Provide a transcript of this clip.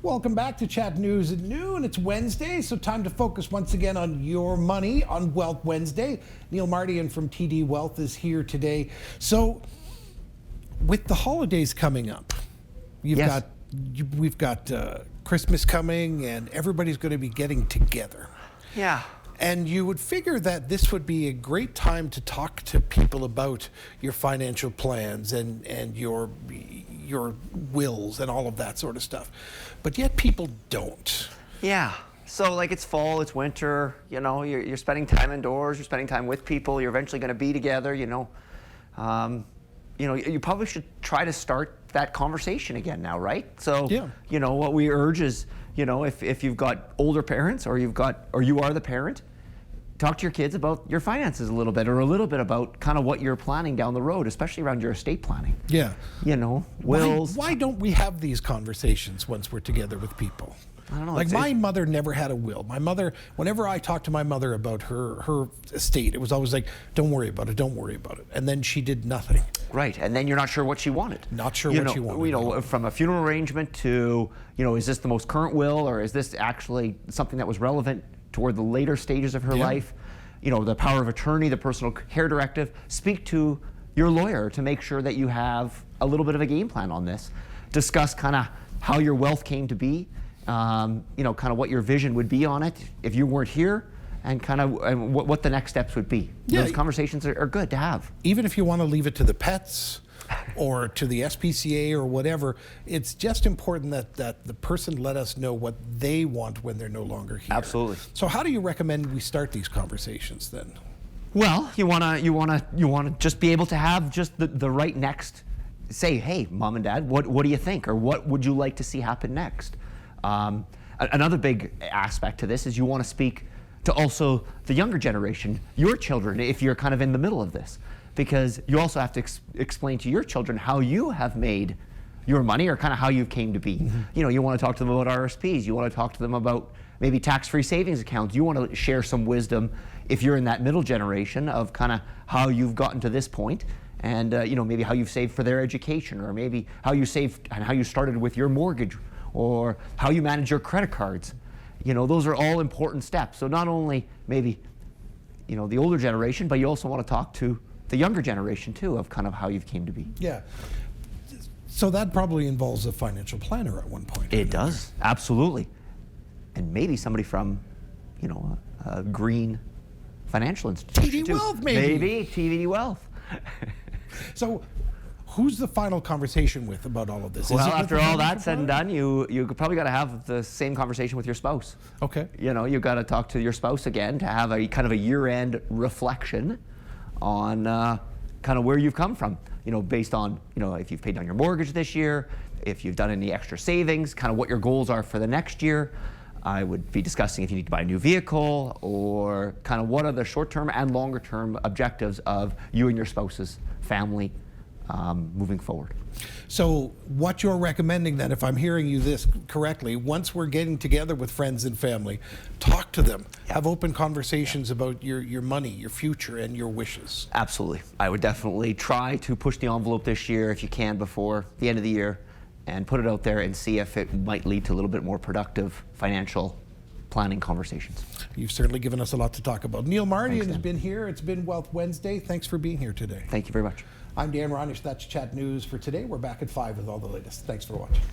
Welcome back to Chat News at noon. It's Wednesday, so time to focus once again on your money on Wealth Wednesday. Neil Mardian from TD Wealth is here today. So, with the holidays coming up, we've got Christmas coming, and everybody's going to be getting together. Yeah. And you would figure that this would be a great time to talk to people about your financial plans and your wills and all of that sort of stuff. But yet people don't. Yeah. So like it's fall, it's winter, you know, you're spending time indoors, you're spending time with people, you're eventually going to be together, you know. You probably should try to start that conversation again now, right? So, yeah. You know, what we urge is, you know, if you've got older parents or you are the parent, talk to your kids about your finances a little bit, or a little bit about kind of what you're planning down the road, especially around your estate planning. Yeah. You know, wills. Why don't we have these conversations once we're together with people? I don't know. Like my mother never had a will. My mother, whenever I talked to my mother about her estate, it was always like, don't worry about it, don't worry about it. And then she did nothing. Right, and then you're not sure what she wanted. Not sure what she wanted. You know, from a funeral arrangement to, you know, is this the most current will, or is this actually something that was relevant toward the later stages of her life? You know, the power of attorney, the personal care directive. Speak to your lawyer to make sure that you have a little bit of a game plan on this. Discuss kind of how your wealth came to be, you know, kind of what your vision would be on it if you weren't here, and kind of what the next steps would be. Yeah. Those conversations are good to have. Even if you want to leave it to the pets or to the SPCA or whatever, it's just important that the person let us know what they want when they're no longer here. Absolutely. So how do you recommend we start these conversations then? Well, you wanna just be able to have just the right next. Say, hey, mom and dad, what do you think, or what would you like to see happen next? Another big aspect to this is you want to speak to also the younger generation, your children, if you're kind of in the middle of this, because you also have to explain to your children how you have made your money, or kind of how you came to be. Mm-hmm. You know, you want to talk to them about RSPs, you want to talk to them about maybe tax-free savings accounts, you want to share some wisdom if you're in that middle generation of kind of how you've gotten to this point, and you know, maybe how you've saved for their education, or maybe how you saved and how you started with your mortgage, or how you manage your credit cards. You know, those are all important steps. So not only maybe, you know, the older generation, but you also want to talk to the younger generation too, of kind of how you've came to be. Yeah. So that probably involves a financial planner at one point. It does, absolutely. And maybe somebody from, you know, a green financial institution. TD Wealth, maybe. Maybe TD Wealth. So who's the final conversation with about all of this? Well, after all that's said and done, you probably got to have the same conversation with your spouse. Okay. You know, you've got to talk to your spouse again to have a kind of a year-end reflection on kind of where you've come from. You know, based on, you know, if you've paid down your mortgage this year, if you've done any extra savings, kind of what your goals are for the next year. I would be discussing if you need to buy a new vehicle, or kind of what are the short-term and longer-term objectives of you and your spouse's family moving forward. So what you're recommending then, if I'm hearing you this correctly, once we're getting together with friends and family, talk to them, have open conversations about your money, your future, and your wishes. Absolutely. I would definitely try to push the envelope this year if you can before the end of the year, and put it out there and see if it might lead to a little bit more productive financial planning conversations. You've certainly given us a lot to talk about. Neil Mardian has been here. It's been Wealth Wednesday. Thanks for being here today. Thank you very much. I'm Dan Ronish. That's Chat News for today. We're back at 5 with all the latest. Thanks for watching.